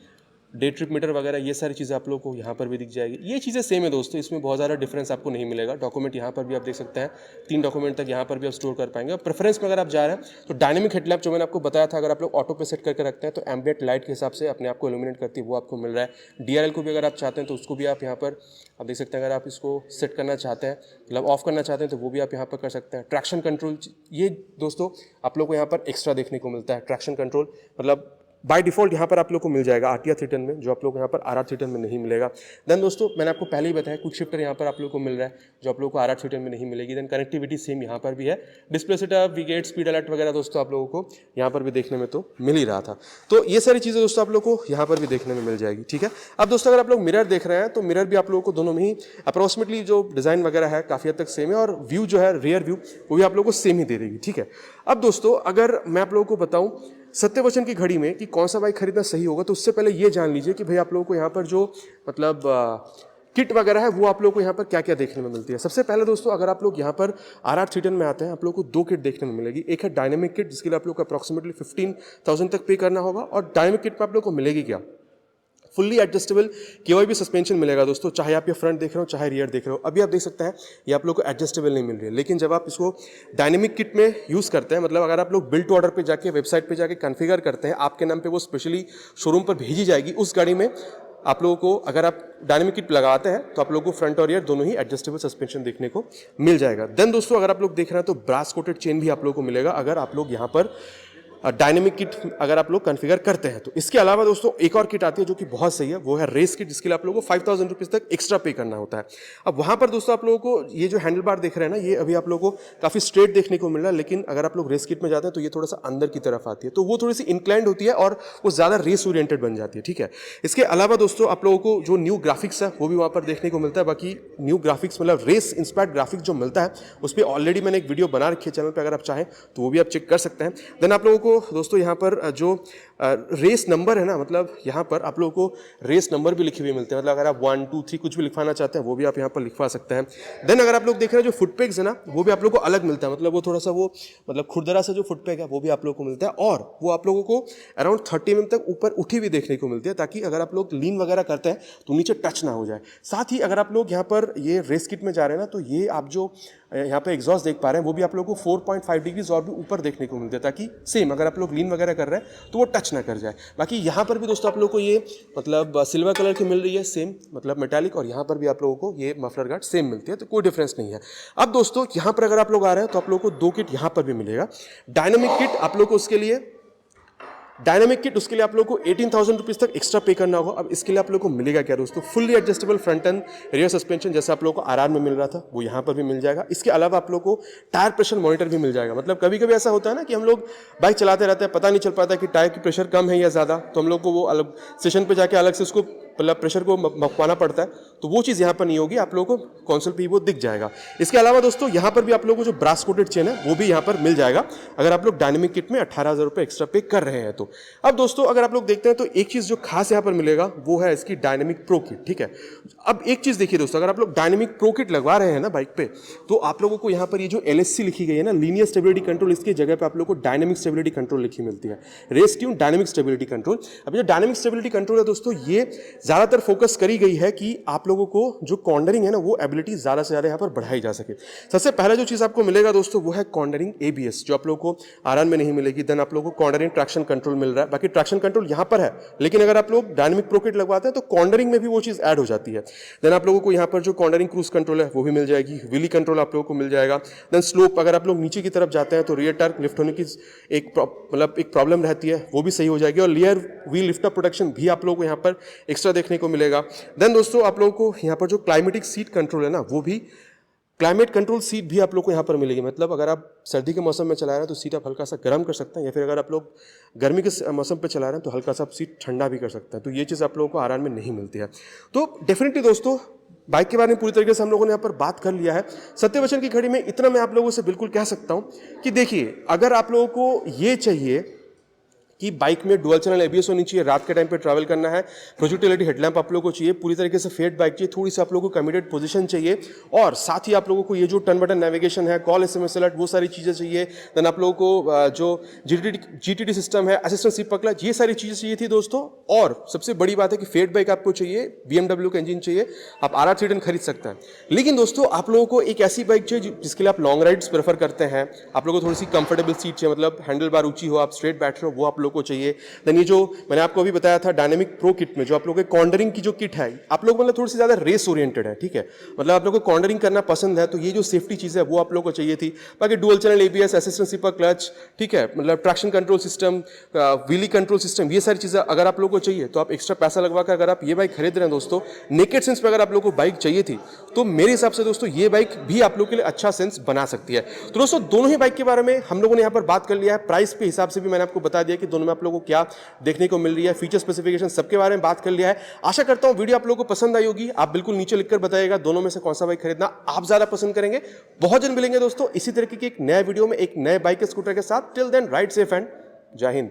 day trip meter वगैरह ये सारी चीज़ें आप लोग को यहाँ पर भी दिख जाएगी। ये चीज़ें सेम है दोस्तों, इसमें बहुत ज़्यादा डिफरेंस आपको नहीं मिलेगा। डॉक्यूमेंट यहाँ पर भी आप देख सकते हैं, 3 डॉक्यूमेंट तक यहाँ पर भी आप स्टोर कर पाएंगे। और प्रेफरेंस में अगर आप जा रहे हैं तो डायनेमिक हेडलैम्प जो मैंने आपको बताया था, अगर आप लोग ऑटो पे सेट करके रखते हैं तो एम्बिएंट लाइट के हिसाब से अपने आप को इल्यूमिनेट करती है, वो आपको मिल रहा है। DRL को भी अगर आप चाहते हैं तो उसको भी आप यहाँ पर आप देख सकते हैं। अगर आप इसको सेट करना चाहते हैं, मतलब ऑफ करना चाहते हैं तो वो भी आप यहाँ पर कर सकते हैं। ट्रैक्शन कंट्रोल, ये दोस्तों आप लोग को यहाँ पर एक्स्ट्रा देखने को मिलता है। ट्रैक्शन कंट्रोल मतलब बाय डिफॉल्ट यहाँ पर आप लोग को मिल जाएगा आरटीआर 310 में, जो आप लोग को यहाँ पर आरआर 310 में नहीं मिलेगा। देन दोस्तों मैंने आपको पहले ही बताया क्विक शिफ्टर यहाँ पर आप लोग को मिल रहा है, जो आप लोग को आरआर 310 में नहीं मिलेगी। देन कनेक्टिविटी सेम यहाँ पर भी है। Display setup, wicket, speed alert वगैरह दोस्तों आप लोगों को यहाँ पर भी देखने में तो मिल ही रहा था। तो ये सारी चीज़ें दोस्तों आप लोग को यहाँ पर भी देखने में मिल जाएगी, ठीक है। अब दोस्तों अगर आप लोग मिरर देख रहे हैं तो मिरर भी आप लोगों को दोनों में ही अप्रोक्सीमेटली जो डिज़ाइन वगैरह है काफ़ी हद तक सेम है, और व्यू जो है रियर व्यू वो भी आप लोगों को सेम ही दे देगी, ठीक है। अब दोस्तों अगर मैं आप लोगों को बताऊं सत्यवचन की घड़ी में कि कौन सा बाइक खरीदना सही होगा, तो उससे पहले ये जान लीजिए कि भाई आप लोगों को यहाँ पर जो मतलब किट वगैरह है वो आप लोगों को यहाँ पर क्या क्या देखने में मिलती है। सबसे पहले दोस्तों अगर आप लोग यहाँ पर आरआर 310 में आते हैं आप लोग को 2 किट देखने में मिलेगी। एक है डायनेमिक किट, जिसके लिए आप लोग को अप्रॉक्सीमेटली 15,000 तक पे करना होगा। और डायनेमिक किट में आप लोग को मिलेगी क्या, फुल्ली एडजस्टेबल KOI सस्पेंशन मिलेगा दोस्तों, चाहे आप ये फ्रंट देख रहे हो चाहे रियर देख रहे हो। अभी आप देख सकते हैं ये आप लोग को एडजस्टेबल नहीं मिल रही है, लेकिन जब आप इसको डायनेमिक किट में यूज़ करते हैं, मतलब अगर आप लोग बिल्ड टू ऑर्डर पे जाके वेबसाइट पे जाके कॉन्फ़िगर करते हैं, आपके नाम पे वो स्पेशली शोरूम पर भेजी जाएगी। उस गाड़ी में आप लोगों को अगर आप डायनेमिक किट लगाते हैं तो आप लोगों को फ्रंट और रियर दोनों ही एडजस्टेबल सस्पेंशन देखने को मिल जाएगा। देन दोस्तों अगर आप लोग देख रहे हैं तो ब्रास कोटेड चेन भी आप लोगों को मिलेगा अगर आप लोग यहाँ पर डायनेमिक किट अगर आप लोग कॉन्फ़िगर करते हैं तो। इसके अलावा दोस्तों एक और किट आती है जो कि बहुत सही है, वो है रेस किट, जिसके लिए आप लोगों को 5000 रुपीज़ तक एक्स्ट्रा पे करना होता है। अब वहाँ पर दोस्तों आप लोगों को ये जो हैंडल बार देख रहे हैं ना, ये अभी आप लोगों को काफ़ी स्ट्रेट देखने को मिल रहा है, लेकिन अगर आप लोग रेस किट में जाते हैं तो ये थोड़ा सा अंदर की तरफ आती है, तो वो थोड़ी सी इंक्लाइंड होती है और वो ज़्यादा रेस ओरिएंटेड बन जाती है, ठीक है। इसके अलावा दोस्तों आप लोगों को जो न्यू ग्राफिक्स है वो भी वहाँ पर देखने को मिलता है। बाकी न्यू ग्राफिक्स मतलब रेस इंस्पायर्ड ग्राफिक्स जो मिलता है उस पर ऑलरेडी मैंने एक वीडियो बना रखी है चैनल पर, अगर आप चाहें तो वो भी आप चेक कर सकते हैं। देन आप लोगों को दोस्तों यहाँ पर जो रेस नंबर है ना, मतलब यहाँ पर आप लोगों को रेस नंबर भी लिखे हुए मिलते हैं, मतलब अगर आप 1 2 3 कुछ भी लिखवाना चाहते हैं वो भी आप यहाँ पर लिखवा सकते हैं। देन अगर आप लोग देख रहे हैं जो फुट पेग्स है ना, वो भी आप लोगों को अलग मिलता है, मतलब वो थोड़ा सा वो मतलब खुरदरा से जो फुट पेग है वो भी आप लोगों को मिलता है, और वो आप लोगों को अराउंड 30 mm तक ऊपर उठी हुई देखने को मिलती है, ताकि अगर आप लोग लीन वगैरह करते हैं तो नीचे टच ना हो जाए। साथ ही अगर आप लोग यहाँ पर ये रेस किट में जा रहे हैं ना, तो ये आप जो यहाँ पे एग्जॉस्ट देख पा रहे हैं वो भी आप लोगों को 4.5 डिग्रीज और भी ऊपर देखने को मिलते हैं, ताकि सेम अगर आप लोग लीन वगैरह कर रहे हैं तो वो टच ना कर जाए। बाकी यहाँ पर भी दोस्तों आप लोग को ये मतलब सिल्वर कलर की मिल रही है सेम, मतलब मेटालिक, और यहाँ पर भी आप लोगों को ये मफलर गार्ड सेम मिलती है, तो कोई डिफरेंस नहीं है। अब दोस्तों यहाँ पर अगर आप लोग आ रहे हैं तो आप लोगों को 2 किट यहाँ पर भी मिलेगा। डायनामिक किट आप लोग को उसके लिए आप लोगों को 18,000 रुपीज़ तक एक्स्ट्रा पे करना होगा। अब इसके लिए आप लोगों को मिलेगा क्या दोस्तों, fully adjustable front end rear suspension, जैसे आप लोगों को आरआर में मिल रहा था वो यहाँ पर भी मिल जाएगा। इसके अलावा आप लोगों को टायर प्रेशर मॉनिटर भी मिल जाएगा। मतलब कभी कभी ऐसा होता है ना कि हम लोग बाइक चलाते रहते हैं, पता नहीं चल पाता कि टायर की प्रेशर कम है या ज़्यादा, तो हम लोग को वो अलग स्टेशन पर जाके अलग से उसको मतलब प्रेशर को मपवाना पड़ता है, तो वो चीज़ यहाँ पर नहीं होगी, आप लोगों को कंसोल पे वो दिख जाएगा। इसके अलावा दोस्तों यहाँ पर भी आप लोगों को जो ब्रास कोटेड चेन है वो भी यहाँ पर मिल जाएगा, अगर आप लोग डायनेमिक किट में 18,000 रुपये एक्स्ट्रा पे कर रहे हैं तो। अब दोस्तों अगर आप लोग देखते हैं तो एक चीज़ जो खास यहाँ पर मिलेगा वो है इसकी डायनेमिक प्रो किट, ठीक है। अब एक चीज़ देखिए दोस्तों, अगर आप लोग डायनेमिक प्रो किट लगवा रहे हैं ना बाइक पे, तो आप लोगों को यहाँ पर ये जो LSC लिखी गई है ना, लीनियर स्टेबिलिटी कंट्रोल, इसकी जगह पे आप लोगों को डायनेमिक स्टेबिलिटी कंट्रोल लिखी मिलती है। Race tune dynamic stability control. अब ये डायनेमिक स्टेबिलिटी कंट्रोल है दोस्तों, ये ज़्यादातर फोकस करी गई है कि आप लोगों को जो कॉर्नरिंग है ना वो एबिलिटी ज़्यादा से ज़्यादा यहाँ पर बढ़ाई जा सके। सबसे पहला जो चीज़ आपको मिलेगा दोस्तों वो है कॉर्नरिंग ABS, जो आप लोगों को आरआर में नहीं मिलेगी। देन आप लोगों को कॉर्नरिंग ट्रैक्शन कंट्रोल मिल रहा है। बाकी ट्रैक्शन कंट्रोल यहाँ पर है, लेकिन अगर आप लोग डायनेमिक प्रो किट लगवाते हैं तो कॉर्नरिंग में भी वो चीज़ ऐड हो जाती है। देन आप लोगों को यहाँ पर जो कॉर्नरिंग क्रूज कंट्रोल है वो भी मिल जाएगी। व्हीली कंट्रोल आप लोगों को मिल जाएगा। देन स्लोप, अगर आप लोग नीचे की तरफ जाते हैं तो रियर टायर लिफ्ट होने की एक प्रॉब्लम रहती है, वो भी सही हो जाएगी। और rear wheel lift up protection भी आप लोगों को यहाँ पर एक्स्ट्रा देखने को मिलेगा। देन दोस्तों आप लोगों को यहाँ पर जो क्लाइमेटिक सीट कंट्रोल है ना, वो भी क्लाइमेट कंट्रोल सीट भी आप लोग को यहाँ पर मिलेगी। मतलब अगर आप सर्दी के मौसम में चला रहे हैं तो सीट आप हल्का सा गर्म कर सकते हैं, या फिर अगर आप लोग गर्मी के मौसम पे चला रहे हैं तो हल्का सा आप सीट ठंडा भी कर सकते हैं। तो ये चीज़ आप लोगों को आरआर में नहीं मिलती है। तो डेफिनेटली दोस्तों बाइक के बारे में पूरी तरीके से हम लोगों ने यहाँ पर बात कर लिया है। सत्यवचन की घड़ी में इतना मैं आप लोगों से बिल्कुल कह सकता हूँ कि देखिए, अगर आप लोगों को ये चाहिए कि बाइक में डुअल चैनल ABS होनी चाहिए, रात के टाइम पे ट्रैवल करना है, प्रोजेक्टिलिटी हेडलैम्प आप लोगों को चाहिए, पूरी तरीके से फेट बाइक चाहिए, थोड़ी सी आप लोगों को कमिटेड पोजीशन चाहिए, और साथ ही आप लोगों को ये जो टर्न बटन नेविगेशन है, कॉल SMS अलर्ट, वो सारी चीज़ें चाहिए। देन आप लोगों को जो GTD सिस्टम है, असिस्टेंट सीट पकड़ा, ये सारी चीज़ें चाहिए थी दोस्तों। और सबसे बड़ी बात है कि फेट बाइक आपको चाहिए, BMW का इंजन चाहिए, आप RR 310 खरीद सकते हैं। लेकिन दोस्तों आप लोगों को एक ऐसी बाइक चाहिए जिसके लिए आप लॉन्ग राइड्स प्रेफर करते हैं, आप लोगों को थोड़ी सी कंफर्टेबल सीट चाहिए, मतलब हैंडल बार ऊंची हो, आप स्ट्रेट बैठ रहे हो, वो आप लोगों को चाहिए। देन ये जो मैंने आपको अभी बताया था डायनेमिक प्रो किट में जो आप लोगों के कॉर्नरिंग की जो किट है, आप लोग मतलब थोड़ी सी ज़्यादा रेस ओरिएंटेड है, ठीक है। मतलब आप लोगों को कॉर्नरिंग करना पसंद है, तो ये जो सेफ्टी चीज़ है वो आप लोगों को चाहिए थी। बाकी dual channel ABS, assistant slipper clutch, ठीक है, मतलब traction control system, wheelie control system, ये सारी चीज़ें अगर आप लोगों को चाहिए तो आप एक्स्ट्रा पैसा लगवा कर अगर आप ये बाइक खरीद रहे हैं दोस्तों, नेकेड सेंस पर अगर आप लोगों को बाइक चाहिए थी, तो मेरे हिसाब से दोस्तों ये बाइक भी आप लोगों के लिए अच्छा सेंस बना सकती है। तो दोस्तों दोनों ही बाइक के बारे में हम लोगों ने यहाँ पर बात कर लिया है। प्राइस के हिसाब से भी मैंने आपको बता दिया कि दोनों में आप लोगों को क्या देखने को मिल रही है, फीचर स्पेसिफिकेशन सबके बारे में बात कर लिया है। आशा करता हूं वीडियो आप लोगों को पसंद आई होगी। आप बिल्कुल नीचे लिखकर बताइएगा दोनों में से कौन सा बाइक खरीदना आप ज्यादा पसंद करेंगे। बहुत जल्द मिलेंगे दोस्तों इसी तरीके के एक नए वीडियो में एक नए बाइक के स्कूटर के साथ। Till then ride safe and जय हिंद।